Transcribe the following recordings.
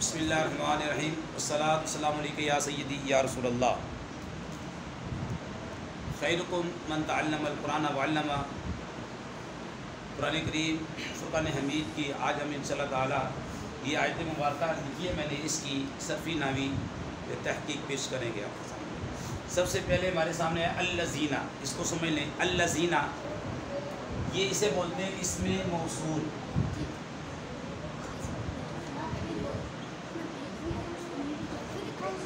بسم اللہ الرحمن الرحیم والصلاۃ والسلام علیکم یا سیدی یا رسول اللہ خیرکم من تعلم القرآن وعلمہ۔ قرآن کریم فرقان حمید کی آج ہم انشاءاللہ تعالیٰ یہ آیت مبارکہ لکھی ہے، میں نے اس کی صرفی نحوی تحقیق پیش کریں گے آپ کے سامنے۔ سب سے پہلے ہمارے سامنے ہے الذین، اس کو سمجھ لیں۔ الذین یہ اسے بولتے ہیں اسم موصول۔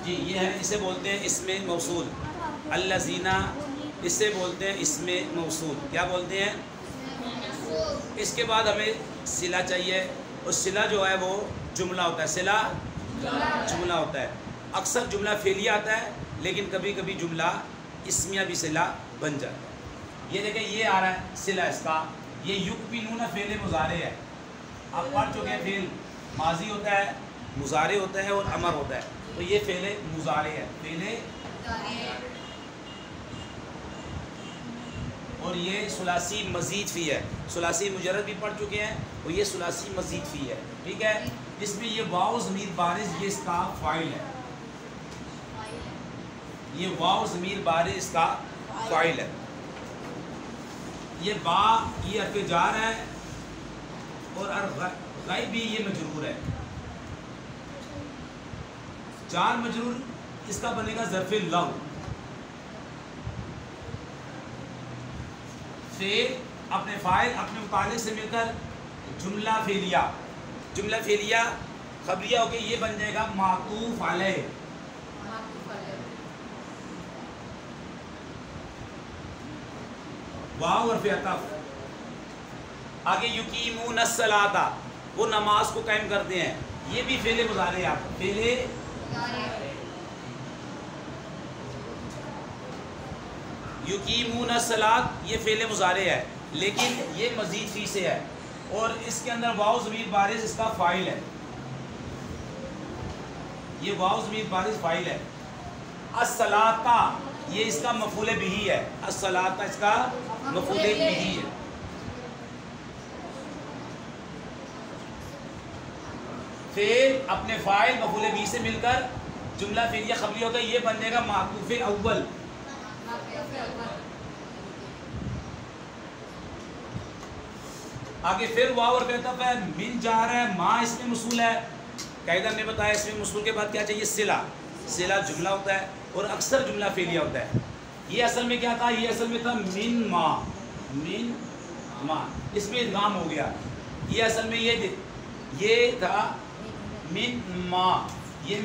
جی یہ ہے، اسے بولتے ہیں اسم موصول۔ الذین اسے بولتے ہیں اسم موصول۔ کیا بولتے ہیں؟ اس کے بعد ہمیں صلہ چاہیے، اور صلہ جو ہے وہ جملہ ہوتا ہے۔ صلہ جملہ ہوتا ہے، اکثر جملہ فعلیہ آتا ہے، لیکن کبھی کبھی جملہ اسمیہ بھی صلہ بن جاتا ہے۔ یہ دیکھیں، یہ آ رہا ہے صلہ اس کا، یہ یکملون فعل مضارع ہے۔ آپ پڑھ چکے ہیں، فعل ماضی ہوتا ہے، مضارع ہوتا ہے اور امر ہوتا ہے، تو یہ فعل مضارع ہے، فعل، اور یہ ثلاثی مزید فی ہے۔ ثلاثی مجرد بھی پڑھ چکے ہیں، اور یہ ثلاثی مزید فی ہے، ٹھیک ہے۔ اس میں یہ واو ضمیر بارز یہ اس کا فاعل ہے، یہ واو ضمیر بارز اس کا فاعل ہے۔ یہ با یہ حرف جار ہے، اور غیب بھی یہ مجرور ہے۔ جار مجرور اس کا بنے گا ظرف لو۔ فعل اپنے فاعل اپنے متعلق سے مل کر جملہ فعلیہ، جملہ فعلیہ خبریہ ہو کے یہ بن جائے گا معطوف علیہ۔ واو حرف عطف۔ آگے یقیمون الصلاۃ، وہ نماز کو قائم کرتے ہیں، یہ بھی فعل مضارع ہے۔ آپ فعل یقیمون الصلاۃ یہ فعل مضارع ہے، لیکن یہ مزید فی سے ہے، اور اس کے اندر واو ضمیر بارز اس کا فاعل ہے، یہ واو ضمیر بارز فاعل ہے۔ الصلاۃ یہ اس کا مفعول بہ ہے، الصلاۃ اس کا مفعول بہ ہے۔ فعل اپنے فاعل مفعول بہ سے مل کر جملہ فعلیہ خبری ہوگا، یہ بن جائے گا معطوف اول۔ آگے پھر واو حرف عطف ہے، من جار ہے، ما اس میں موصول ہے۔ قاعدہ نے بتایا اس میں موصول کے بعد کیا چاہیے؟ صلہ۔ صلہ جملہ ہوتا ہے، اور اکثر جملہ فعلیہ ہوتا ہے۔ یہ اصل میں کیا تھا؟ یہ اصل میں تھا من ما، من ما، اس میں ادغام ہو گیا۔ یہ اصل میں یہ تھا من ما، یہ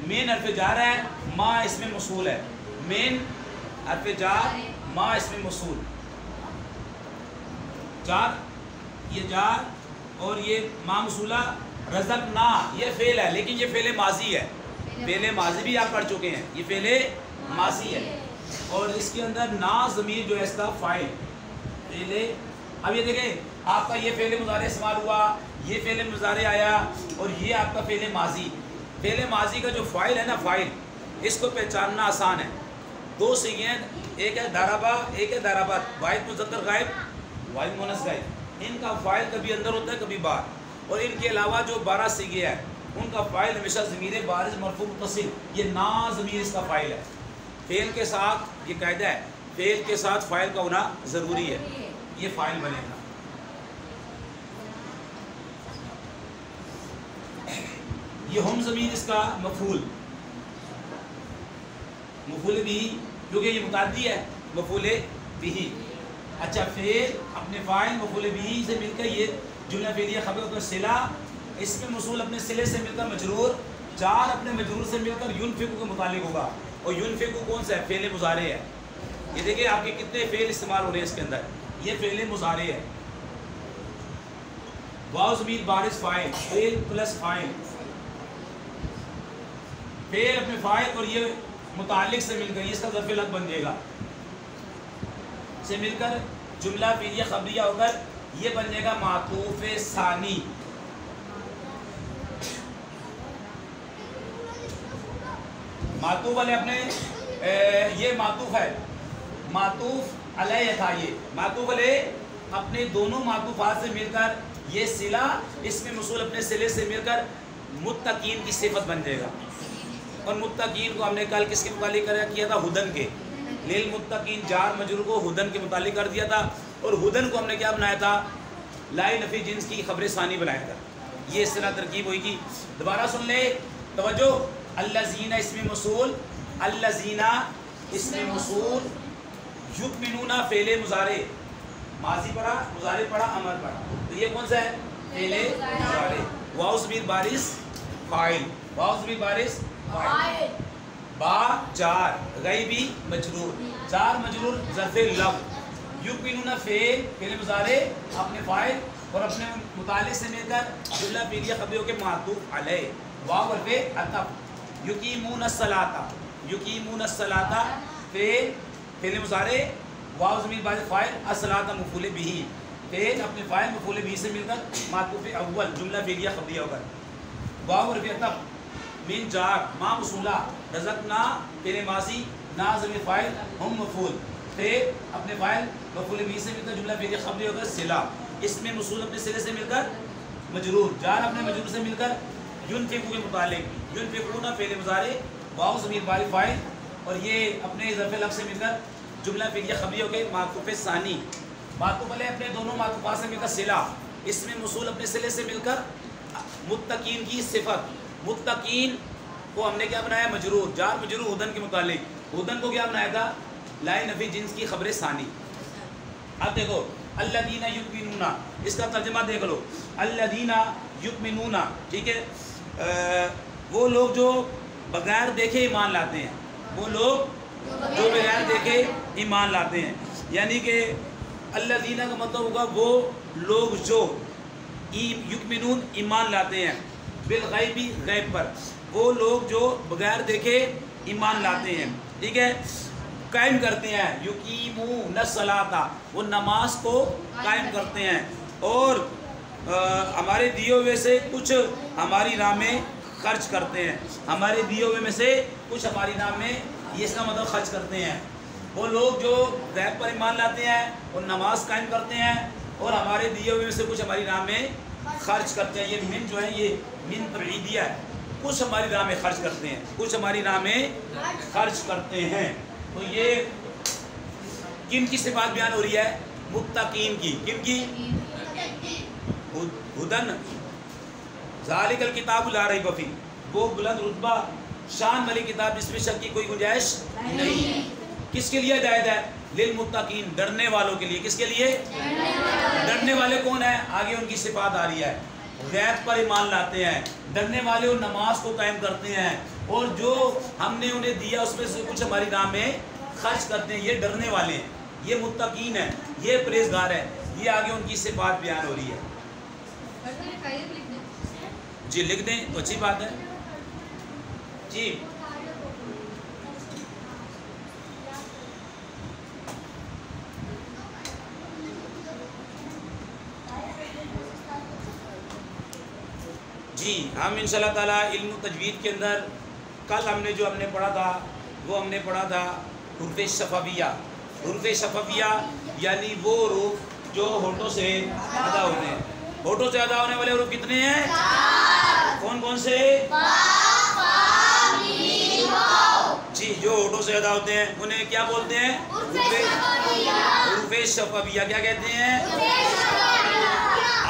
من حرف جار ہے، ما اس میں موصول ہے۔ من حرف جار، ما اس میں موصول، جار یہ جار، اور یہ ما موصولہ۔ رزقنا یہ فعل ہے، لیکن یہ فعل ماضی ہے، فعل ماضی بھی آپ پڑھ چکے ہیں، یہ فعل ماضی ہے، اور اس کے اندر نا ضمیر جو ہے اس کا فاعل فعل۔ اب یہ دیکھیں، آپ کا یہ فعل مضارع استعمال ہوا، یہ فعل مضارع آیا، اور یہ آپ کا فعل ماضی۔ فعل ماضی کا جو فاعل ہے نا، فاعل، اس کو پہچاننا آسان ہے۔ دو صیغے ہیں، ایک ہے ضربہ، ایک ہے ضربت، واحد مذکر غائب، واحد مؤنث غائب۔ ان کا فاعل کبھی اندر ہوتا ہے کبھی باہر، اور ان کے علاوہ جو 12 صیغے ہیں ان کا فاعل ہمیشہ ضمیر بارز مرفوع متصل، یہ نا ضمیر اس کا فاعل ہے۔ فعل کے ساتھ یہ قاعدہ ہے، فعل کے ساتھ فاعل کا ہونا ضروری ہے، یہ فاعل بنے گا۔ یہ ہم ضمیر اس کا مفعول، مفعول بھی، کیونکہ یہ متعدی ہے، مفعول بھی۔ اچھا، فعل اپنے فاعل مفعول بھی سے مل کر یہ جملہ فعلیہ خبر ہوتا ہے۔ صلہ اس میں موصول اپنے صلے سے مل کر مجرور، جار اپنے مجرور سے مل کر ينفق کے متعلق ہوگا، اور ينفق کون سا ہے؟ فعل مضارع ہے۔ یہ دیکھیں آپ کے کتنے فعل استعمال ہو رہے ہیں اس کے اندر، یہ فعل مضارع ہے۔ واو ضمیر بارز فاعل، فعل پلس فاعل، فعل اپنے فاعل اور یہ متعلق سے مل کر، یہ اس کا ظرف لگ بن جائے گا، سے مل کر جملہ فعلیہ خبریہ ہو کر یہ بن جائے گا معطوف ثانی۔ معطوف علیہ اپنے یہ معطوف ہے، معطوف علیہ تھا، یہ معطوف علیہ اپنے دونوں معطوفات سے مل کر یہ صلہ اس میں موصول اپنے صلے سے مل کر متقین کی صفت بن جائے گا. اور متقین کو ہم نے کل کس کے متعلق کیا تھا؟ ہدن کے. للمتقین جار مجرور کو ہدن کے متعلق کر دیا تھا. اور ہدن کو ہم نے کیا بنایا تھا؟ لائے نفی جنس کی خبر ثانی بنایا تھا. یہ اس طرح ترکیب ہوئی گی. دوبارہ سن لے توجہ. الذین اسم موصول، الذین اسم موصول، یؤمنون فعل مضارع، ماضی پڑھا، مضارع پڑھا، امر پڑھا. تو یہ کون سا ہے؟ فعل مضارع. واو ضمیر بارز فاعل، واو ضمیر بارز فاعل. با جار، غیبی مجرور، جار مجرور ظرف لفظ. یؤمنون فعل مضارع اپنے فاعل اور اپنے متعلق سے مل کر جملہ فعلیہ خبریوں کے معطوف علیہ. واو حرف عطف. یقیمون الصلاۃ، یقیمون الصلاۃ فعل مضارع، واو ضمیر بارز فاعل، الصلاۃ مفعول بہ، فعل اپنے فاعل مفعول بہ سے مل کر معطوف اول جملہ فعلیہ خبریہ ہو کر. واو حرف عطف، من جار، ما موصولہ، رزقنا فعل ماضی، نا ضمیر فاعل، ہم مفعول، فعل اپنے فاعل مفعول بہ سے مل کر جملہ فعلیہ خبریہ ہو کر صلہ. اس میں موصول اپنے صلے سے مل کر مجرور، جار اپنے مجرور سے مل کر ينفقون کے متعلق، ينفقون فعل مضارع، واو ضمیر بارز فاعل، اور یہ اپنے ظرف لفظ سے مل کر جملہ فعلیہ خبریہ کے معطوف ثانی. معطوف علیہ اپنے دونوں معطوفات سے مل کر صلہ. اس میں موصول اپنے صلے سے مل کر متقین کی صفت. متقین کو ہم نے کیا بنایا؟ مجرور، جار مجرور ہدن کے متعلق. ہدن کو کیا بنایا تھا؟ لائے نفی جنس کی خبر ثانی. اب دیکھو الذین یؤمنون، اس کا ترجمہ دیکھ لو. الذین یؤمنون، ٹھیک ہے، وہ لوگ جو بغیر دیکھے ایمان لاتے ہیں. وہ لوگ جو بغیر دیکھے ایمان لاتے ہیں. یعنی کہ الذین کا مطلب ہوگا وہ لوگ جو یؤمنون ایمان لاتے ہیں، بالغیبی غیب پر. وہ لوگ جو بغیر دیکھے ایمان لاتے ہیں، ٹھیک ہے، قائم کرتے ہیں. یقیمون الصلاۃ، وہ نماز کو قائم کرتے ہیں اور ہمارے دیے ہوئے سے کچھ ہماری راہ میں خرچ کرتے ہیں. ہمارے دیے ہوئے میں سے کچھ ہماری راہ میں، یہ اس کا مطلب خرچ کرتے ہیں. وہ لوگ جو غیب پر ایمان لاتے ہیں اور نماز قائم کرتے ہیں اور ہمارے دیے ہوئے میں سے کچھ ہماری راہ میں خرچ کرتے ہیں. یہ من جو ہے یہ من تبعیدیہ ہے. کچھ ہماری راہ میں خرچ کرتے ہیں، کچھ ہماری راہ میں خرچ کرتے ہیں. تو یہ کن کی صفات بیان ہو رہی ہے؟ متقین کی. کن کی؟ ہدن ذالک الکتاب لا ریب فیہ، وہ بلند رتبہ شان والی کتاب جس میں شک کی کوئی گنجائش نہیں. کس کے لیے ہدایت ہے؟ للمتقین، ڈرنے والوں کے لیے. کس کے لیے؟ ڈرنے والے کون ہیں؟ آگے ان کی صفات آ رہی ہے. غیب پر ایمان لاتے ہیں، ڈرنے والے اور نماز کو قائم کرتے ہیں اور جو ہم نے انہیں دیا اس میں سے کچھ ہماری راہ میں خرچ کرتے ہیں. یہ ڈرنے والے ہیں، یہ متقین ہیں، یہ پرہیزگار ہیں. یہ آگے ان کی صفات بیان ہو رہی ہے. جی لکھ دیں تو اچھی بات ہے. جی جی ہم انشاءاللہ تعالیٰ علم و تجوید کے اندر کل ہم نے پڑھا تھا وہ ہم نے پڑھا تھا حروف شفویہ. حروف شفویہ یعنی وہ حروف جو ہونٹوں سے ادا ہوتے ہیں. ہونٹوں سے ادا ہونے والے حروف کتنے ہیں؟ 4. کون کون سے؟ جی جو ہونٹوں سے ادا ہوتے ہیں انہیں کیا بولتے ہیں؟ حروف شفویہ. کیا کہتے ہیں؟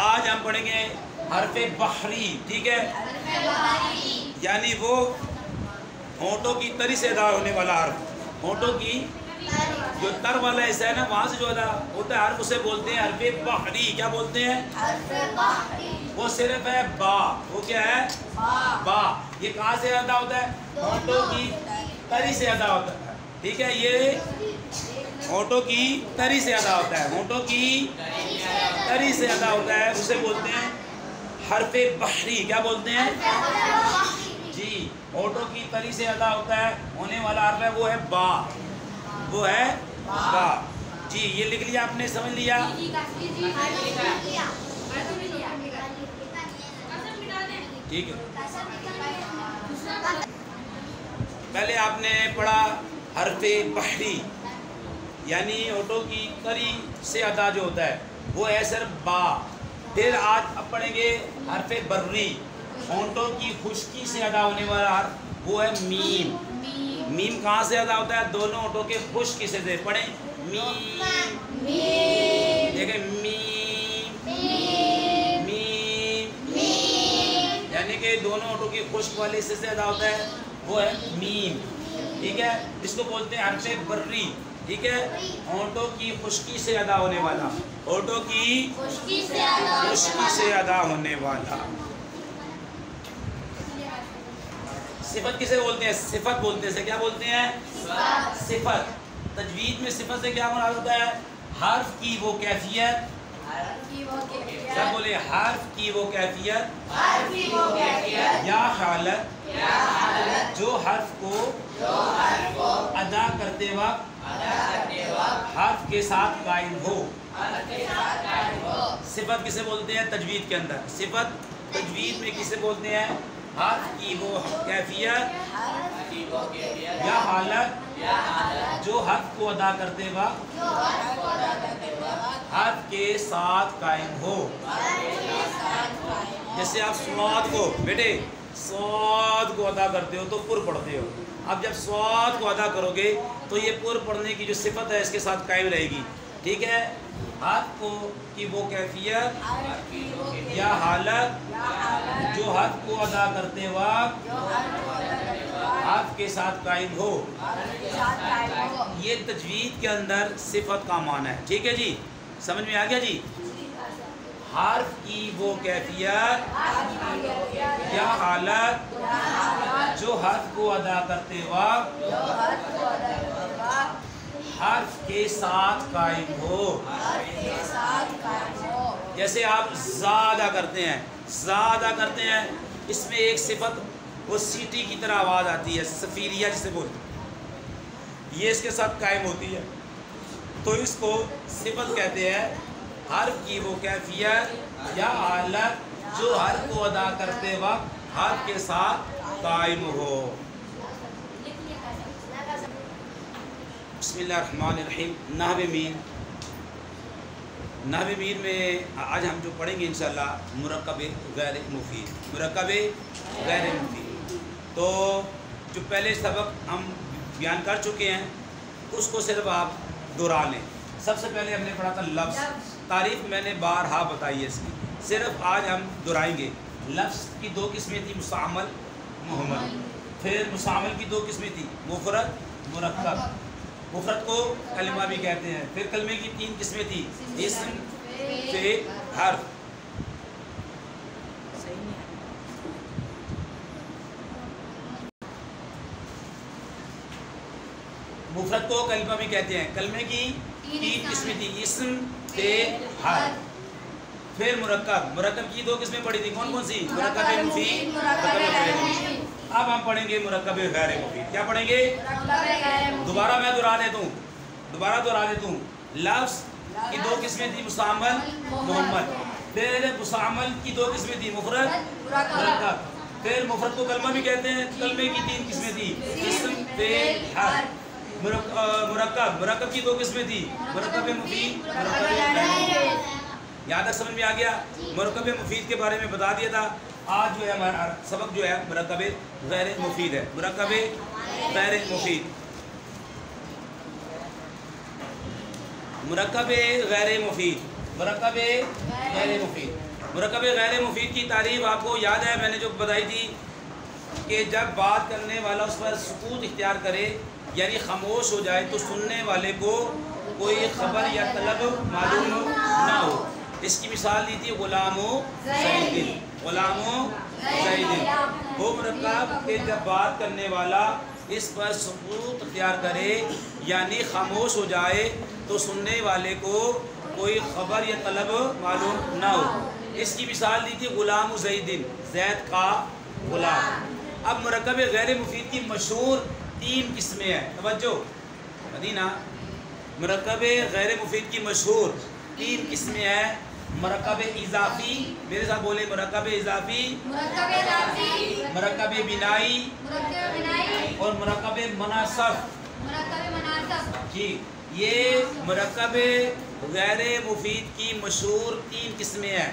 آج ہم پڑھیں گے حرف بحری. ٹھیک ہے، یعنی وہ ہونٹوں کی تری سے ادا ہونے والا حرف. ہونٹوں کی جو تر والا حصہ ہے نا وہاں سے جو ادا ہوتا ہے حرف اسے بولتے ہیں حرف بحری. کیا بولتے ہیں؟ وہ صرف ہے با. وہ کیا ہے؟ با. یہ کہاں سے ادا ہوتا ہے؟ ہونٹوں کی تری سے ادا ہوتا ہے. ٹھیک ہے، یہ ہونٹوں کی تری سے ادا ہوتا ہے. ہونٹوں کی تری سے ادا ہوتا ہے، اسے بولتے ہیں حرف بحری. کیا بولتے ہیں؟ جی ہونٹوں کی تری سے ادا ہوتا ہے ہونے والا حرف ہے وہ ہے با. وہ ہے با. جی یہ لکھ لیا آپ نے، سمجھ لیا؟ ٹھیک ہے، پہلے آپ نے پڑھا حرف بحری یعنی ہونٹوں کی تری سے ادا جو ہوتا ہے وہ ہے صرف با. پھر آج اب پڑھیں گے حرف بری. ہونٹوں کی خشکی سے ادا ہونے والا حرف وہ ہے میم. میم کہاں سے ادا ہوتا ہے؟ دونوں ہونٹوں کے خشک حصے سے. پڑھیں میم. دیکھیں میم میم، یعنی کہ دونوں ہونٹوں کی خشک والے حصے سے ادا ہوتا ہے وہ ہے میم. ٹھیک ہے، اس کو بولتے ہیں حرف بری. ٹھیک ہے، ہونٹوں کی خشکی سے ادا ہونے والا. ہونٹوں کی خشکی سے ادا ہونے والا. صفت کسے بولتے ہیں؟ صفت بولتے ہیں. کیا بولتے ہیں؟ صفت. تجوید میں صفت سے کیا مراد ہوتا ہے؟ حرف کی وہ کیفیت. کیا بولے؟ حرف کی وہ کیفیت یا حالت جو حرف کو ادا کرتے وقت حرف کے ساتھ قائم ہو. صفت کسے بولتے ہیں تجوید کے اندر؟ صفت تجوید میں کسے بولتے ہیں؟ حرف کی وہ کیفیت یا حالت جو حرف کو ادا کرتے وقت حرف کے ساتھ قائم ہو. جیسے آپ سواد کو، بیٹے سواد کو ادا کرتے ہو تو پر پڑھتے ہو. اب جب سواد کو ادا کرو گے تو یہ پر پڑھنے کی جو صفت ہے اس کے ساتھ قائم رہے گی. ٹھیک ہے، حرف کو کی وہ کیفیت یا حالت جو حرف کو ادا کرتے وقت حرف کے ساتھ قائم ہو. یہ تجوید کے اندر صفت کا معنی ہے. ٹھیک ہے جی، سمجھ میں آ گیا جی؟ حرف کی وہ کیفیت یا حالت جو حرف کو ادا کرتے وقت حرف کے ساتھ قائم ہو. جیسے آپ زا ادا کرتے ہیں، زا ادا کرتے ہیں، اس میں ایک صفت وہ سیٹی کی طرح آواز آتی ہے، سفیریہ جسے بولتے ہیں، یہ اس کے ساتھ قائم ہوتی ہے تو اس کو صفت کہتے ہیں. حرف کی وہ کیفیت یا حالت جو حرف کو ادا کرتے وقت حرف کے ساتھ قائم ہو. بسم اللہ الرحمن الرحیم. نحو مین. نحو مین میں آج ہم جو پڑھیں گے انشاءاللہ مرکب غیر مفید. مرکب غیر مفید تو جو پہلے سبق ہم بیان کر چکے ہیں اس کو صرف آپ دہرا لیں. سب سے پہلے ہم نے پڑھا تھا لفظ. تعریف میں نے بارہا بتائی ہے اس کی، صرف آج ہم دہرائیں گے. لفظ کی دو قسمیں تھیں، مستعمل محمل. پھر مستعمل کی دو قسمیں تھیں، مفرد مرکب. مفرد کو کلمہ بھی کہتے ہیں. پھر کلمے کی تین قسمیں تھیں، اسم فعل حرف. مفرد کو کلمہ بھی کہتے ہیں. کلمے کی تین قسمیں تھیں، اسم فعل حرف. پھر مرکب. مرکب کی دو قسمیں پڑھی تھی، کون کون سی؟ مرکب مفید، مرکب غیر مفید. اب ہم پڑھیں گے مرکب غیر مفید. کیا پڑھیں گے؟ دوبارہ میں دہرا دیتا ہوں. لفظ کی دو قسمیں تھی، مستعمل محمل. پھر مستعمل کی دو قسمیں تھی، مفرد مرکب. پھر مفرد کو کلمہ بھی کہتے ہیں. کلمے کی تین قسمیں تھی، اسم فعل حرف. مرکب کی دو قسمیں تھی، مرکب مفید، مرکب غیر مفید. یہاں تک سمجھ میں آ گیا؟ مرکب مفید کے بارے میں بتا دیا تھا. آج جو ہے ہمارا سبق جو ہے مرکب غیر مفید ہے. مرکب غیر مفید. مرکب غیر مفید. مرکب غیر مفید. مرکب غیر مفید کی تعریف آپ کو یاد ہے میں نے جو بتائی تھی کہ جب بات کرنے والا اس پر سکوت اختیار کرے یعنی خاموش ہو جائے تو سننے والے کو کوئی خبر یا طلب معلوم نہ ہو. اس کی مثال دی تھی غلام و زید. غلام و زید وہ مرکب کہ جب بات کرنے والا اس پر سکوت اختیار کرے یعنی خاموش ہو جائے تو سننے والے کو کوئی خبر یا طلب معلوم نہ ہو. اس کی مثال دی تھی غلام و زید، زید کا غلام. اب مرکب غیر مفید کی مشہور تین قسمیں ہیں. توجہ مدینہ. مرکب غیر مفید کی مشہور تین قسمیں ہیں. مرکب اضافی، میرے ساتھ بولے، مرکب اضافی، مرکب بنائی اور مرکب مناسب. جی یہ مرکب غیر مفید کی مشہور تین قسمیں ہیں.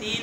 3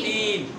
3,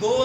2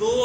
2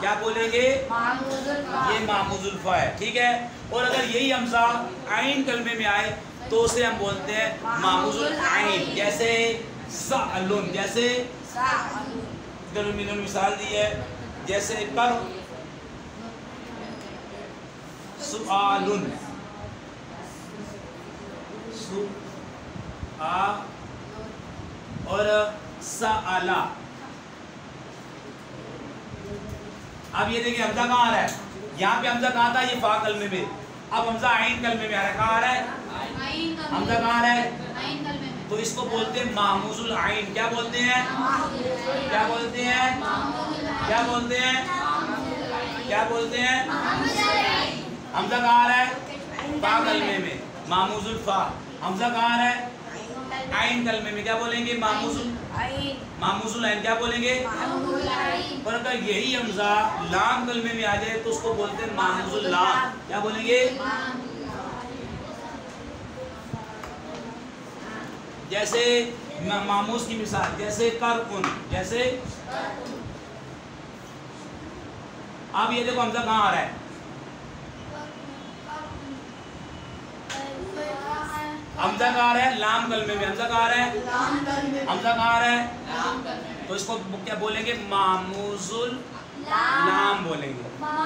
کیا بولیں گے؟ یہ معموز الفا ہے، ٹھیک ہے. اور اگر یہی حمزہ عین کلمے میں آئے تو اسے ہم بولتے ہیں معموز العین. جیسے سألن، جیسے مثال دی ہے، جیسے کر سؤالن، اور سألا. اب یہ دیکھیں حمزہ کہاں آ رہا ہے؟ یہاں پہ حمزہ کہاں تھا؟ یہ فا کلمے میں. اب حمزہ عین کلمے میں آ رہا ہے. کہاں آ رہا ہے؟ حمزہ کہاں آ رہا ہے؟ تو اس کو بولتے ہیں معموز العین. کیا بولتے ہیں؟ کیا بولتے ہیں؟ کیا بولتے ہیں؟ کیا بولتے ہیں؟ حمزہ کہاں آ رہا ہے؟ فا کلمے میں. معموز الفا. حمزہ کہاں آ رہا ہے؟ عین کلمے میں. کیا بولیں گے؟ معموز العین. کیا بولیں گے؟ اور اگر یہی حمزہ لام کلمے میں آ جائے تو اس کو بولتے ہیں معموز اللام. کیا بولیں گے؟ جیسے معموز کی مثال، جیسے کرکن، جیسے. اب یہ دیکھو حمزہ کہاں آ رہا ہے؟ حمزہ کہاں آ رہا ہے؟ لام کلمے میں. حمزہ کہاں آ رہا ہے؟ حمزہ کہاں آ رہا ہے؟ تو اس کو کیا بولیں گے؟ معموز اللام بولیں گے.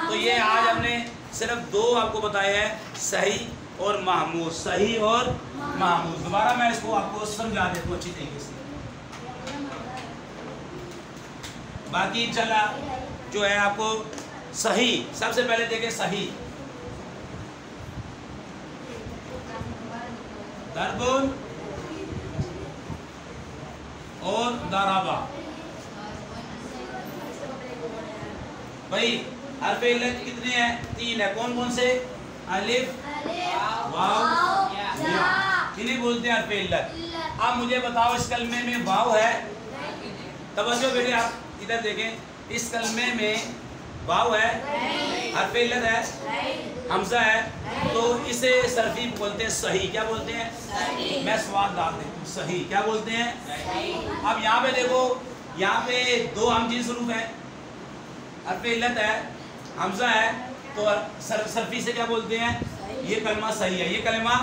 تو یہ آج ہم نے صرف دو آپ کو بتایا ہے، صحیح اور محموز. صحیح اور محموز. دوبارہ میں اس کو آپ کو سمجھا دیتا ہوں اچھی طریقے سے. باقی چلا جو ہے آپ کو صحیح، سب سے پہلے دیکھیں صحیح. دربن اور دارابا. بھائی حرف علت کتنے ہیں؟ 3 ہے. کون کون سے؟ الف، واو، یا. انہیں بولتے ہیں حرف علت. اب مجھے بتاؤ اس کلمے میں واو ہے؟ توجہ بیٹے آپ ادھر دیکھیں. اس کلمے میں واو ہے؟ حرف علت ہے؟ حمزہ ہے؟ تو اسے صرفی بولتے ہیں صحیح. کیا بولتے ہیں؟ میں سوال ڈال دیتا ہوں. صحیح. کیا بولتے ہیں؟ اب یہاں پہ دیکھو، یہاں پہ دو ہم جنس حروف ہیں. حرف علت ہے، حمزہ ہے، تو صرفی سے کیا بولتے ہیں؟ یہ کلمہ صحیح ہے. یہ کلمہ،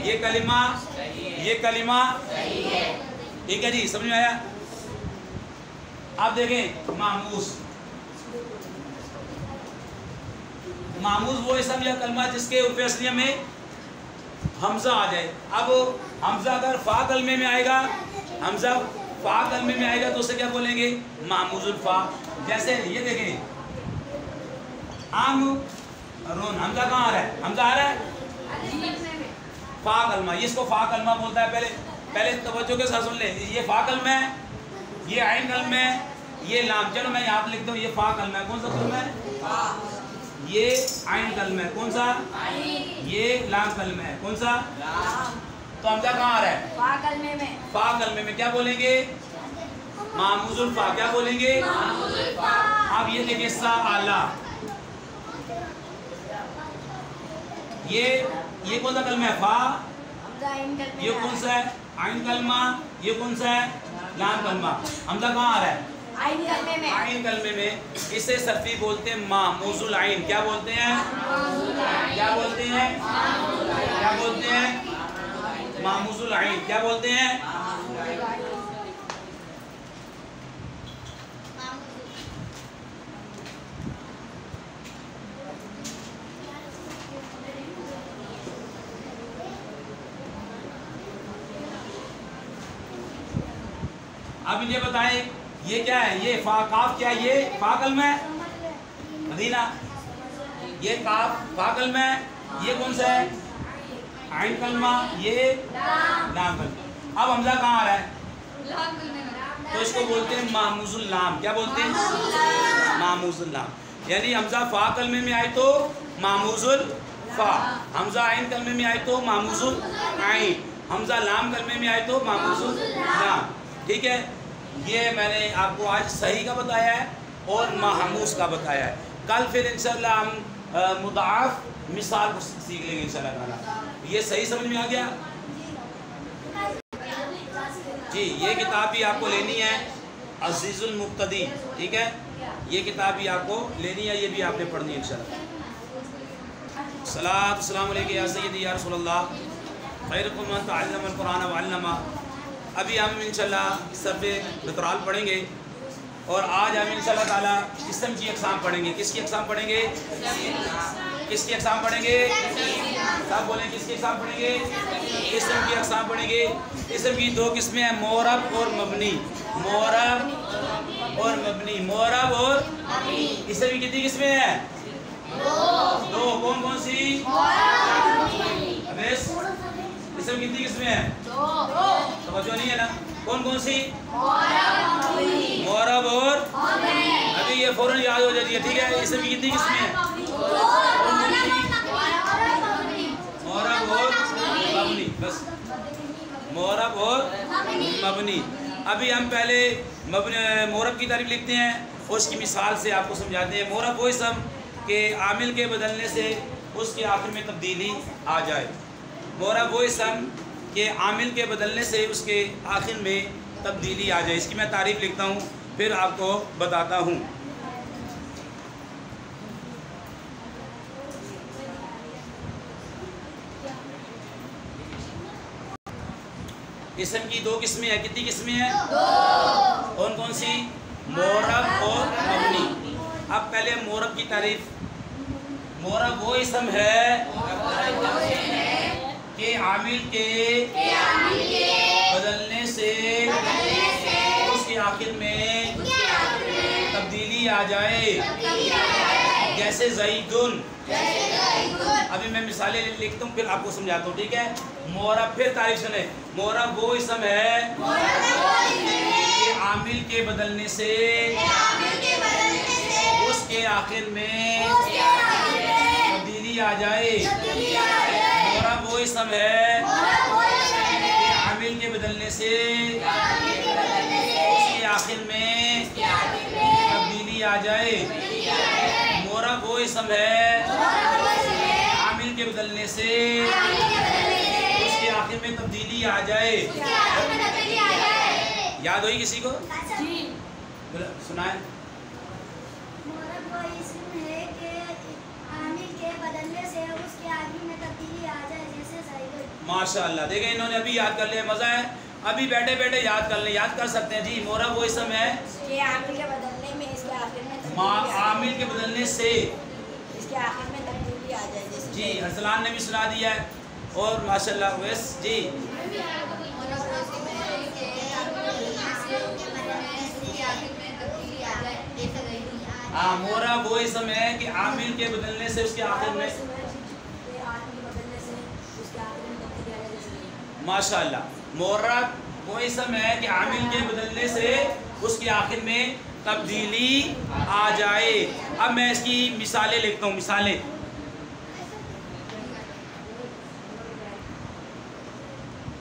یہ کلمہ، یہ کلمہ. ٹھیک ہے جی، سمجھ میں آیا؟ اب دیکھیں معموز. معموز وہ اسم یا کلمہ جس کے حروف اصلیہ میں حمزہ آ جائے. اب حمزہ اگر فا کلمے میں آئے گا، حمزہ فا کلمے میں آئے گا تو اسے کیا بولیں گے؟ معموز الفا. جیسے یہ دیکھیں رون. حمزہ کہاں آ رہا ہے؟ حمزہ آ رہا ہے فا کلمہ. اس کو فا کلمہ بولتا ہے. پہلے توجہ کے ساتھ سن لیں. یہ فا کلمہ ہے، یہ عین کلمہ ہے، یہ لام. چلو میں یہاں پہ لکھتا ہوں. یہ فا کلمہ ہے. کون سا کلمہ ہے؟ یہ عین کلمہ ہے. کون سا؟ یہ لام کلمہ ہے. کون سا؟ تو حمزہ کہاں آ رہا ہے؟ فا کلمے میں. فا کلمے میں. کیا بولیں گے؟ معموز الفا. کیا بولیں گے؟ اب یہ دیکھیں سألا. یہ کون سا کلمہ ہے؟ فا. یہ کون سا ہے؟ عین کلمہ. یہ کون سا ہے؟ لام کلمہ. حمزہ کہاں آ رہا ہے؟ عین کلمے میں. اسے صرفی بولتے ہیں معموز العین. کیا بولتے ہیں؟ کیا بولتے ہیں؟ کیا بولتے ہیں؟ معموز العین. کیا بولتے ہیں؟ اب مجھے بتائیں یہ کیا ہے؟ یہ فا کاف کیا ہے؟ یہ فا کلمہ ہے مدینہ. یہ کاف فا کلمہ ہے. یہ کون سا ہے؟ عین کلمہ. یہ لام کلمہ. اب حمزہ کہاں آ رہا ہے؟ تو اس کو بولتے ہیں معموز اللام. کیا بولتے ہیں؟ معموز اللام. یعنی حمزہ فا کلمے میں آئے تو معموز الفا. حمزہ عین کلمے میں آئے تو معموز العین. حمزہ لام کلمے میں آئے تو معموز اللام. ٹھیک ہے. یہ میں نے آپ کو آج صحیح کا بتایا ہے اور محموز کا بتایا ہے. کل پھر انشاءاللہ ہم مضاعف مثال کو سیکھ لیں گے انشاءاللہ تعالی. یہ صحیح سمجھ میں آ گیا جی. یہ کتاب بھی آپ کو لینی ہے، عزیز المبتدی. ٹھیک ہے. یہ کتاب بھی آپ کو لینی ہے، یہ بھی آپ نے پڑھنی ہے انشاءاللہ۔ صلاۃ السلام علیکہ یا سیدی یا رسول اللہ خیرکم من تعلم القرآن وعلمہ۔ ابھی ہم انشاءاللہ صف بطرال پڑھیں گے، اور آج ہم انشاءاللہ تعالیٰ اسم کی اقسام پڑھیں گے۔ کس کی اقسام پڑھیں گے؟ کس کی اقسام پڑھیں گے؟ سب بولیں کس کی اقسام پڑھیں گے؟ اسم کی اقسام پڑھیں گے۔ اسم کی دو قسمیں ہیں، معرب اور مبنی۔ معرب اور مبنی، معرب اور اسم کی کتنی قسمیں ہیں؟ دو۔ کون کون سی؟ اسم کی کتنی قسمیں ہیں؟ توجہ نہیں ہے نا؟ کون کون سی؟ معرب اور ابھی یہ فوراً یاد ہو جاتی ہے، ٹھیک ہے؟ اسم کی کتنی قسمیں ہیں؟ معرب اور مبنی، بس معرب اور مبنی۔ ابھی ہم پہلے معرب کی تعریف لکھتے ہیں، اس کی مثال سے آپ کو سمجھاتے ہیں۔ معرب وہ اسم کہ عامل کے بدلنے سے اس کے آخر میں تبدیلی آ جائے۔ معرب وہ اسم کہ عامل کے بدلنے سے اس کے آخر میں تبدیلی آ جائے۔ اس کی میں تعریف لکھتا ہوں، پھر آپ کو بتاتا ہوں۔ اسم کی دو قسمیں ہیں، کتنی قسمیں ہیں؟ دو۔ کون کون سی؟ معرب اور مبنی۔ اب پہلے معرب کی تعریف۔ معرب وہ اسم ہے کہ عامل کے بدلنے سے اس کے آخر میں تبدیلی آ جائے، جیسے زیدن۔ ابھی میں مثالیں لکھتا ہوں، پھر آپ کو سمجھاتا ہوں، ٹھیک ہے؟ معرب، پھر تعریف سنیں۔ معرب وہ اسم ہے کہ عامل کے بدلنے سے اس کے آخر میں تبدیلی آ جائے۔ معرب وہ اسم ہے کہ عامل کے بدلنے سے اس کے آخر میں تبدیلی آ جائے۔ معرب وہ اسم ہے عامل کے بدلنے سے اس کے آخر میں تبدیلی آ جائے۔ یاد ہوئی کسی کو؟ سنائیں۔ معرب وہ اسم ہے کہ عامل کے بدلنے سے اس کے آخر میں تبدیلی آ جائے، جیسے زیدن۔ ماشاءاللہ، دیکھیں انہوں نے ابھی یاد کر لیا، مزہ ہے۔ ابھی بیٹھے بیٹھے یاد کر لیں، یاد کر سکتے ہیں جی۔ معرب وہ اسم ہے کہ عامل کے بدلنے میں اس کے آخر میں تبدیلی عامل کے بدلنے سے اس کے آخر میں تبدیلی آ جائے، جیسے جی۔ ارسلان نے بھی سنا دیا ہے، اور ماشاءاللہ ویس جی۔ ہاں، معرب وہ اسم ہے کہ عامل کے بدلنے سے اس کے آخر میں ماشاءاللہ۔ معرب وہ اسم ہے کہ عامل کے بدلنے سے اس کے آخر میں تبدیلی آ جائے۔ اب میں اس کی مثالیں لکھتا ہوں، مثالیں۔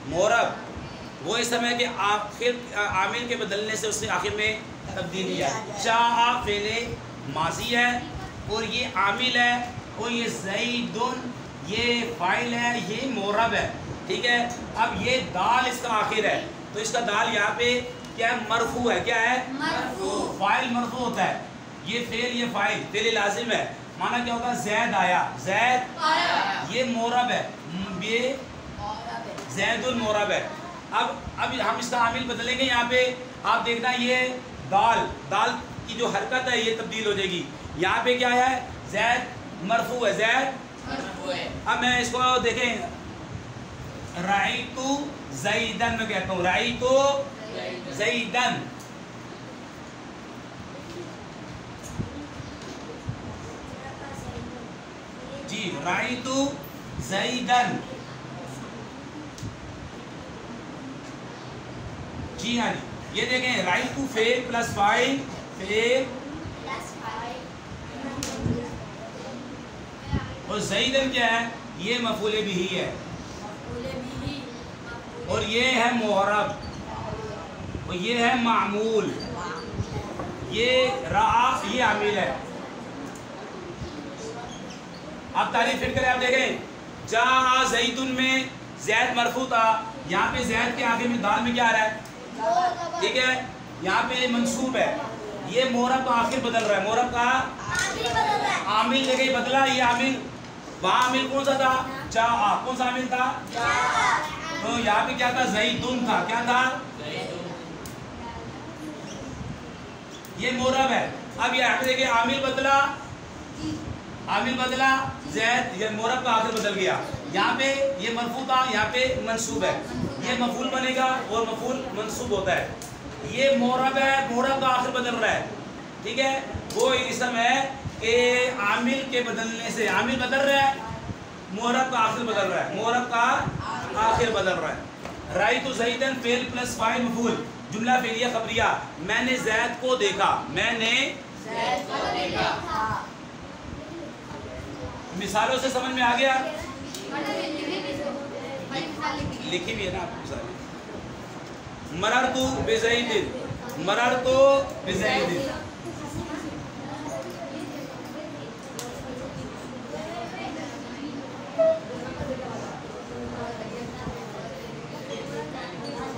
معرب وہ اسم ہے کہ عامل کے بدلنے سے اس کے آخر میں تبدیلی ہے۔ جاء فعل ماضی ہے، اور یہ عامل ہے، اور یہ زیدن یہ فاعل ہے، یہ معرب ہے، ٹھیک ہے؟ اب یہ دال اس کا آخر ہے، تو اس کا دال یہاں پہ کیا ہے؟ مرفوع ہے۔ کیا ہے؟ مرفوع۔ فاعل مرفوع ہوتا ہے، یہ فعل، یہ فاعل، فعل لازم ہے۔ معنی کیا ہوگا؟ زید آیا، زید، یہ معرب ہے، یہ زید المعرب ہے۔ اب ہم اس کا عامل بدلیں گے، یہاں پہ آپ دیکھنا، یہ دال کی جو حرکت ہے یہ تبدیل ہو جائے گی۔ یہاں پہ کیا ہے؟ زید مرفوع ہے، زید مرفوع ہے۔ اب میں اس کو دیکھیں، رأیت زیدن میں کہتا ہوں، رأیت زیدن، جی، رأیت زیدن، جی ہاں جی۔ یہ دیکھیں، رأیت فعل پلس فاعل، فعل اور زیدن کیا ہے؟ یہ مفعول بھی ہے، اور یہ ہے معرب، اور یہ ہے معمول، یہ رعا، یہ عامل ہے۔ اب تعریف پھر کریں، آپ دیکھیں، جاء زیدن میں زید مرفوع تھا، یہاں پہ زید کے آگے میں دال میں کیا آ رہا ہے؟ ٹھیک ہے، یہاں پہ منصوب ہے، یہ مورب کا آخر بدل رہا ہے، مورب کا عامل جگہ بدلا، یہ عامل وہاں عامل کون سا تھا؟ جا، کون سا عامل تھا؟ تو یہاں پہ کیا تھا؟ زیدن تھا، کیا تھا؟ یہ مورب ہے۔ اب یہاں پہ دیکھیں عامل بدلا، عامل بدلا زید، یہ مورب کا آخر بدل گیا، یہاں پہ یہ مرفوع تھا، یہاں پہ منصوب ہے، یہ مفعول بنے گا اور مفعول منصوب ہوتا ہے۔ یہ مورب ہے، مورب کا آخر بدل رہا ہے، ٹھیک ہے، وہ اسم ہے کہ عامل کے بدلنے سے عامل بدل رہا ہے، مورب کا آخر بدل رہا ہے، مورب کا آخر بدل رہا ہے۔ رأیت زیدن فعل پلس فاعل مفعول، جملہ فعلیہ خبریہ، میں نے زید کو دیکھا، میں نے زید کو دیکھا۔ مثالوں سے سمجھ میں آ گیا؟ لکھی بھی ہے نا آپ کو مثالیں۔ مررت بزید، مررت بزید،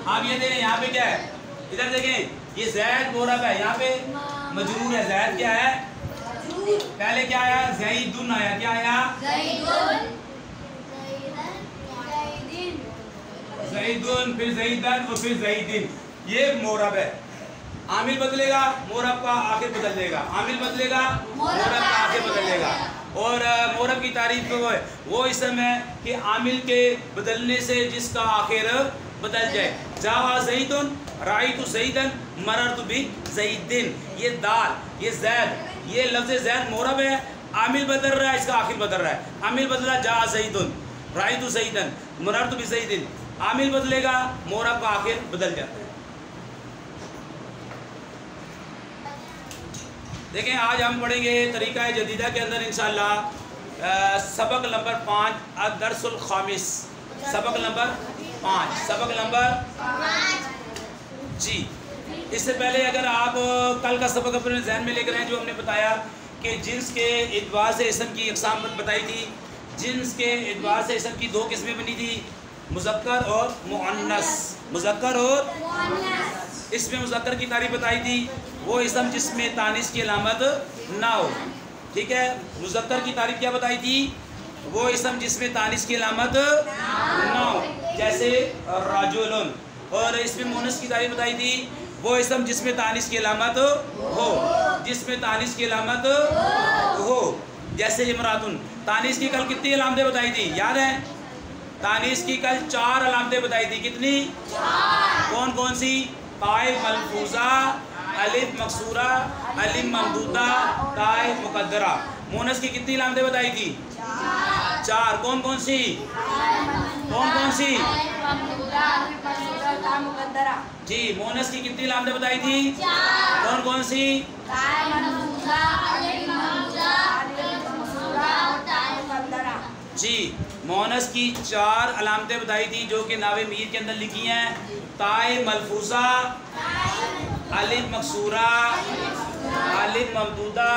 آپ یہ دیکھیں یہاں پہ کیا ہے، ادھر دیکھیں یہ زید مورب ہے، یہاں پہ مجرور ہے، زید کیا ہے؟ پہلے کیا آیا؟ زیدن آیا، کیا آیا؟ زیدن، پھر زیدن اور پھر زیدن، یہ مورب ہے۔ عامل بدلے گا، مورب کا آخر بدل جائے گا، عامل بدلے گا، مورب کا آخر بدل جائے گا۔ اور مورب کی تعریف وہ اسم ہے کہ عامل کے بدلنے سے جس کا آخر بدل جائے۔ جاء زیدن، رأیت زیدن، مررت بزیدن، یہ دال، یہ زید، یہ لفظ زید مورب ہے، عامل بدل رہا ہے، اس کا آخر بدل رہا ہے۔ عامل بدلا جاء زیدن، رأیت زیدن، مررت بزیدن، عامل بدلے گا، مورب کا آخر بدل جاتا ہے۔ دیکھیں آج ہم پڑھیں گے طریقہ جدیدہ کے اندر انشاءاللہ سبق نمبر 5 الدرس الخامس، سبق نمبر 5، سبق نمبر 5 جی۔ اس سے پہلے اگر آپ کل کا سبق اپنے ذہن میں لے کر ہیں جو ہم نے بتایا کہ جنس کے اعتبار سے اسم کی اقسام بتائی تھی، جنس کے اعتبار سے اسم کی 2 قسمیں بنی تھی، مذکر اور مؤنث، مذکر اور مؤنث۔ اس میں مذکر کی تعریف بتائی تھی، وہ اسم جس میں تانیث کی علامت نہ ہو، ٹھیک ہے۔ مذکر کی تعریف کیا بتائی تھی؟ وہ اسم جس میں تانیث کی علامت نہ ہو، جیسے رجل۔ اور اس میں مؤنث کی تعریف بتائی تھی، وہ اسم جس میں تانیث کی علامت ہو، جس میں تانیث کی علامت ہو، جیسے امراتن۔ تانیث کی کل کتنی علامتیں بتائی تھی؟ یاد ہے؟ تانیث کی کل 4 علامتیں بتائی تھی، کتنی؟ 4۔ کون کون سی؟ قائم ملفوظہ، الف مکسورہ، الف ممدودہ، تائے مقدرہ۔ مونس کی کتنی علامتیں بتائی تھی؟ 4۔ کون کون سی؟ کون کون سی؟ جی، مونس کی کتنی علامتیں بتائی تھی؟ کون کون سی؟ جی، مونس کی 4 علامتیں بتائی تھی جو کہ ناوے میر کے اندر لکھی ہیں، تائے ملفوظہ، الف مکسورہ، الف ممدودہ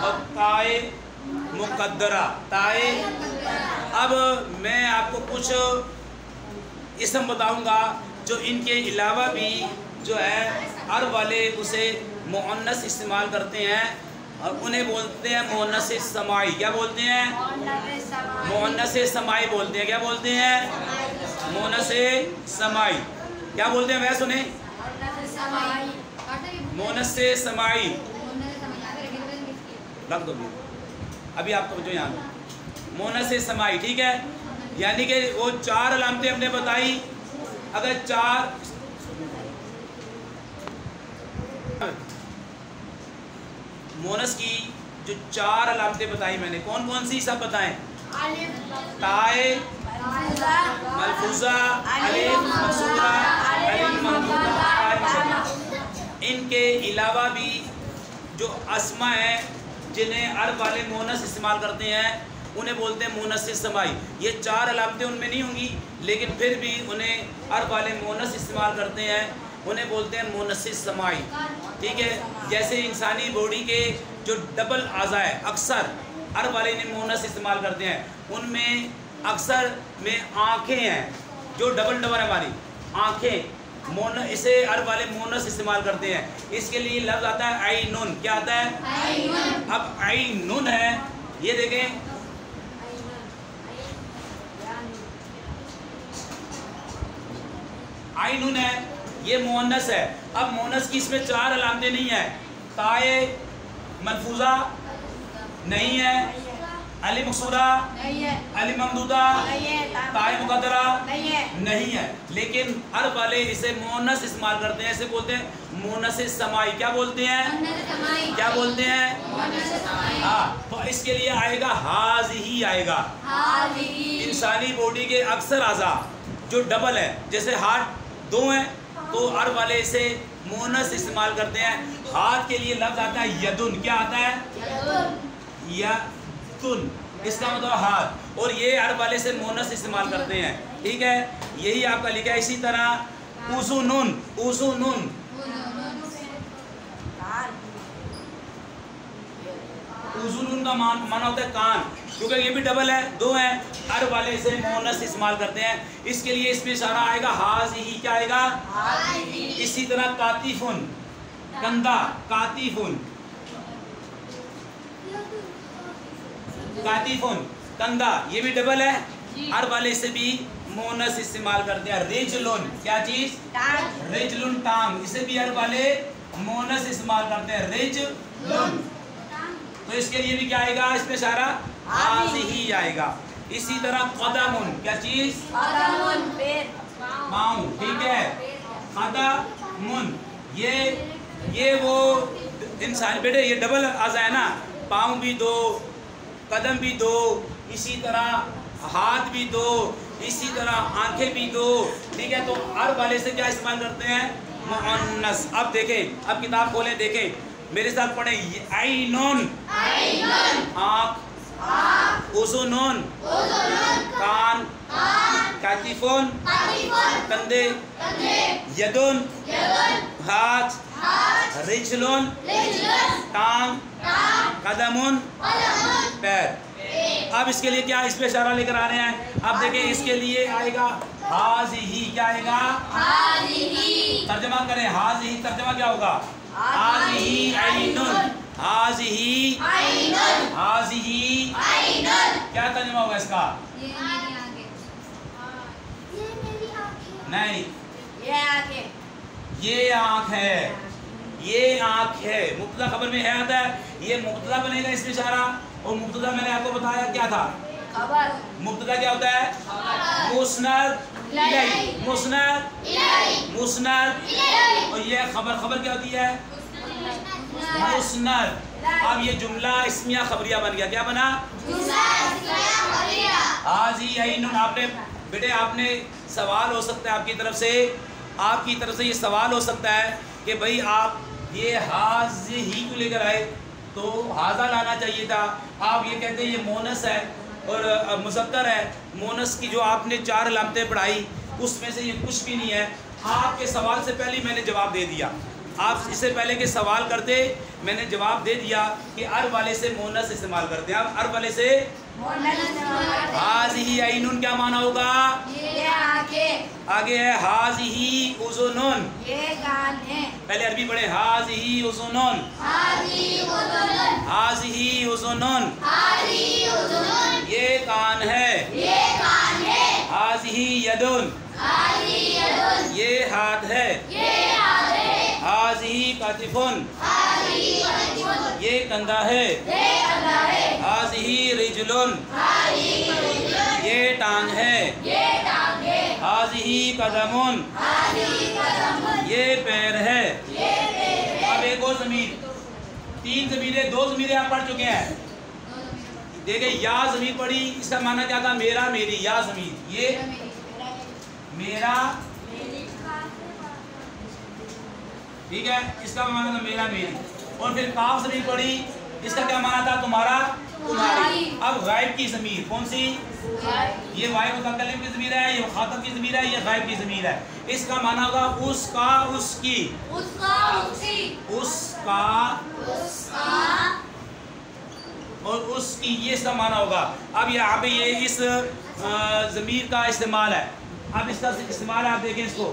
اور تائے مقدرہ، تائے۔ اب میں آپ کو کچھ اسم بتاؤں گا جو ان کے علاوہ بھی جو ہے عرب والے اسے مؤنث استعمال کرتے ہیں اور انہیں بولتے ہیں مؤنث سماعی۔ کیا بولتے ہیں؟ مؤنث سماعی بولتے ہیں۔ کیا بولتے ہیں؟ مؤنث سماعی۔ کیا بولتے ہیں؟ میں سنیں، مؤنث سماعی رکھ دو، ابھی آپ کو جو یہاں مؤنث سماعی، ٹھیک ہے۔ یعنی کہ وہ 4 علامتیں ہم نے بتائی، اگر 4 مؤنث کی جو 4 علامتیں بتائی میں نے، کون کون سی سب بتائیں؟ تائے ملفوظہ، الف مکسورہ، الف ممدودہ۔ ان کے علاوہ بھی جو اسما ہیں جنہیں عرب والے مؤنث استعمال کرتے ہیں انہیں بولتے ہیں مؤنث سماعی۔ یہ 4 علامتیں ان میں نہیں ہوں گی، لیکن پھر بھی انہیں عرب والے مؤنث استعمال کرتے ہیں، انہیں بولتے ہیں مؤنث سماعی، ٹھیک ہے۔ جیسے انسانی باڈی کے جو ڈبل اعضاء ہیں، اکثر عرب والے انہیں مؤنث استعمال کرتے ہیں، ان میں اکثر میں آنکھیں ہیں جو ڈبل ہماری آنکھیں، اسے عرب والے مونس استعمال کرتے ہیں. اس کے لیے لفظ آتا ہے عینن. کیا آتا ہے؟ اب عینن ہے، یہ دیکھیں عینن ہے، یہ مؤنث ہے. اب مؤنث کی اس میں 4 علامتیں نہیں ہیں. تائے ملفوظہ نہیں ہے، الف مقصورہ نہیں ہے، الف ممدودہ نہیں ہے، تائے مقدرہ نہیں ہے. لیکن عرب والے اسے مؤنث استعمال کرتے ہیں. اسے بولتے ہیں مؤنث سمائی. کیا بولتے ہیں؟ کیا بولتے ہیں؟ ہاں. تو اس کے لیے آئے گا ہاذہی آئے گا. انسانی باڈی کے اکثر اعضاء جو ڈبل ہے، جیسے ہاتھ 2 ہیں تو عرب والے اسے مؤنث استعمال کرتے ہیں. ہاتھ کے لیے لفظ آتا ہے یدن. کیا آتا ہے؟ یدن. اس کا مطلب ہاتھ. اور یہ عرب والے سے مؤنث استعمال کرتے ہیں. ٹھیک ہے، یہی آپ کا لکھا ہے. اسی طرح اذنن. اذنن اذنن کا معنی ہوتا ہے کان، کیونکہ یہ بھی ڈبل ہے، 2 ہیں. عرب والے اسے مؤنث استعمال کرتے ہیں. اس کے لیے اس میں اشارہ آئے گا ہاذہی. کیا آئے گا؟ اسی طرح کاتفن کندھا. کاتفن کاتفن کندھا، یہ بھی ڈبل ہے. عرب والے سے بھی مؤنث استعمال کرتے ہیں. رجلن. کیا چیز؟ رجلن ٹانگ. اسے بھی عرب والے مؤنث استعمال کرتے ہیں. رجلن. تو اس کے لیے بھی کیا آئے گا؟ اس میں اشارہ ہاذہی آئے گا. اسی طرح قدمن. کیا چیز؟ پاؤں. ٹھیک ہے، قدمن. یہ وہ انسان بیٹے یہ ڈبل اعضاء ہے نا. پاؤں بھی 2، قدم بھی 2، اسی طرح ہاتھ بھی 2، اسی طرح آنکھیں بھی 2. ٹھیک ہے، تو عرب والے سے کیا استعمال کرتے ہیں؟ مؤنث. اب دیکھیں، اب کتاب کھولیں، دیکھیں میرے ساتھ پڑھیں. عینن آنکھ، اذنن کان، کاتفن کندھے، یدن ہاتھ، رجلن ٹانگ، قدمن پیر. اب اس کے لیے کیا اس پہ اشارہ لے کر آ رہے ہیں؟ اب دیکھیں اس کے لیے آئے گا ہاذہی. کیا آئے گا؟ ترجمہ کریں. ہاذہی ترجمہ کیا ہوگا؟ ہاذہی عینن. ہاذہی ہاذہی کیا ترجمہ ہوگا اس کا؟ نہیں، یہ آنکھ ہے. یہ آنکھ ہے. مبتدا خبر میں ہے آتا ہے. یہ مبتدا بنے گا اس میں اشارہ. اور مبتدا میں نے آپ کو بتایا کیا تھا؟ مبتدا کیا ہوتا ہے؟ مسند الیہ. مسند. اور یہ خبر کیا ہوتی ہے؟ مسند. اب یہ جملہ اسمیہ خبریہ بن گیا. کیا بنا؟ ہاذہی عینن. آپ نے بیٹے آپ نے سوال ہو سکتا ہے آپ کی طرف سے یہ سوال ہو سکتا ہے کہ بھائی آپ یہ ہاذہی کیوں لے کر آئے؟ تو ہاذا لانا چاہیے تھا. آپ یہ کہتے ہیں یہ مؤنث ہے اور مذکر ہے. مؤنث کی جو آپ نے 4 علامتیں پڑھائی اس میں سے یہ کچھ بھی نہیں ہے. آپ کے سوال سے پہلے میں نے جواب دے دیا. آپ اس سے پہلے کہ سوال کرتے میں نے جواب دے دیا کہ عرب والے سے مؤنث استعمال کرتے ہیں. اب عرب والے سے ہاذہی عینن کیا معنی ہوگا؟ آگے ہے ہاذہی اذنن. پہلے عربی پڑھیں. ہاذہی اذنن. ہاذہی اذنن. یہ کان ہے. ہاذہی یدن. یہ ہاتھ ہے. ہاذہی کتفن. یہ کندھا ہے. ہاذہی رجلن. یہ ٹانگ ہے. ہاذہی قدمن. یہ پیر ہے. اب ایک اور ضمیر. 3 ضمیریں 2 ضمیریں آپ پڑھ چکے ہیں. دیکھیں یا ضمیر پڑھی، اس کا معنی کیا تھا؟ میرا میری. یا ضمیر یہ میرا، ٹھیک ہے، اس کا معنی تھا میرا میری. اور پھر کاف ضمیر پڑھی، اس کا کیا معنی تھا؟ تمہارا تمہاری. اب غائب کی ضمیر کون سی؟ یہ واحد متکلم کی ضمیر ہے، یہ مخاطب کی ضمیر ہے، یہ غائب کی ضمیر ہے. اس کا معنی ہوگا اس کا، اس کی، اس کا اور اس کی. یہ اس کا معنی ہوگا. اب یہاں پہ یہ اس ضمیر کا استعمال ہے. اب اس کا استعمال ہے، آپ دیکھیں اس کو.